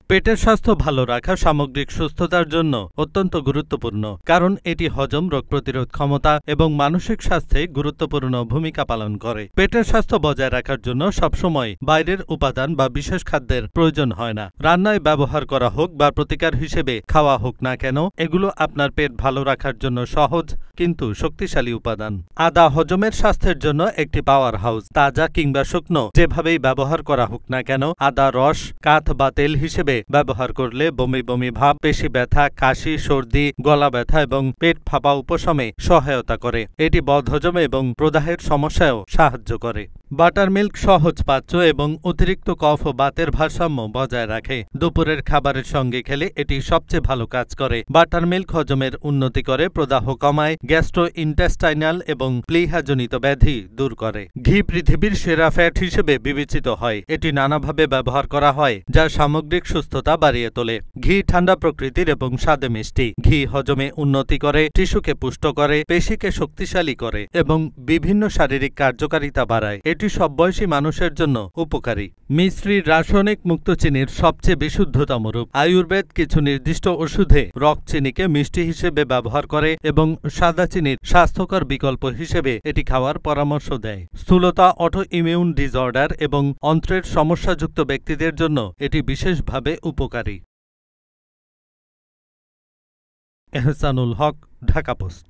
পেটের স্বাস্থ্য ভালো রাখা সামগ্রিক সুস্থতার জন্য অত্যন্ত গুরুত্বপূর্ণ, কারণ এটি হজম, রোগ প্রতিরোধ ক্ষমতা এবং মানসিক স্বাস্থ্যে গুরুত্বপূর্ণ ভূমিকা পালন করে। পেটের স্বাস্থ্য বজায় রাখার জন্য সবসময় বাইরের উপাদান বা বিশেষ খাদ্যের প্রয়োজন হয় না। রান্নায় ব্যবহার করা হোক বা প্রতিকার হিসেবে খাওয়া হোক না কেন, এগুলো আপনার পেট ভালো রাখার জন্য সহজ কিন্তু শক্তিশালী উপাদান। আদা হজমের স্বাস্থ্যের জন্য একটি পাওয়ার হাউস। তাজা কিংবা শুকনো যেভাবেই ব্যবহার করা হোক না কেন, আদা রস কাথ বা তেল হিসেবে ব্যবহার করলে বমি বমি ভাব, পেশি ব্যথা, কাশি, সর্দি, গলা ব্যথা এবং পেট ফাঁপা উপশমে সহায়তা করে। এটি বদহজম এবং প্রদাহের সমস্যায়ও সাহায্য করে। বাটারমিল্ক সহজ পাচ্য এবং অতিরিক্ত কফ ও বাতের ভারসাম্য বজায় রাখে। দুপুরের খাবারের সঙ্গে খেলে এটি সবচেয়ে ভালো কাজ করে। বাটারমিল্ক হজমের উন্নতি করে, প্রদাহ কমায়, গ্যাস্ট্রোইন্টেস্টাইনাল এবং প্লীহাজনিত ব্যাধি দূর করে। ঘি পৃথিবীর সেরা ফ্যাট হিসেবে বিবেচিত হয়। এটি নানাভাবে ব্যবহার করা হয় যা সামগ্রিক সুস্থতা বাড়িয়ে তোলে। ঘি ঠান্ডা প্রকৃতির এবং স্বাদে মিষ্টি। ঘি হজমে উন্নতি করে, টিস্যুকে পুষ্ট করে, পেশিকে শক্তিশালী করে এবং বিভিন্ন শারীরিক কার্যকারিতা বাড়ায়। এটি সব বয়সী মানুষের জন্য উপকারী। মিশ্রি রাসায়নিক মুক্ত চিনির সবচেয়ে বিশুদ্ধতম রূপ। আয়ুর্বেদ কিছু নির্দিষ্ট ওষুধে রক চিনিকে মিষ্টি হিসেবে ব্যবহার করে এবং সাদা চিনির স্বাস্থ্যকর বিকল্প হিসেবে এটি খাওয়ার পরামর্শ দেয়। স্থূলতা, অটো ইমিউন ডিসঅর্ডার এবং অন্ত্রের সমস্যাযুক্ত ব্যক্তিদের জন্য এটি বিশেষভাবে উপকারী। এহসানুল হক, ঢাকা পোস্ট।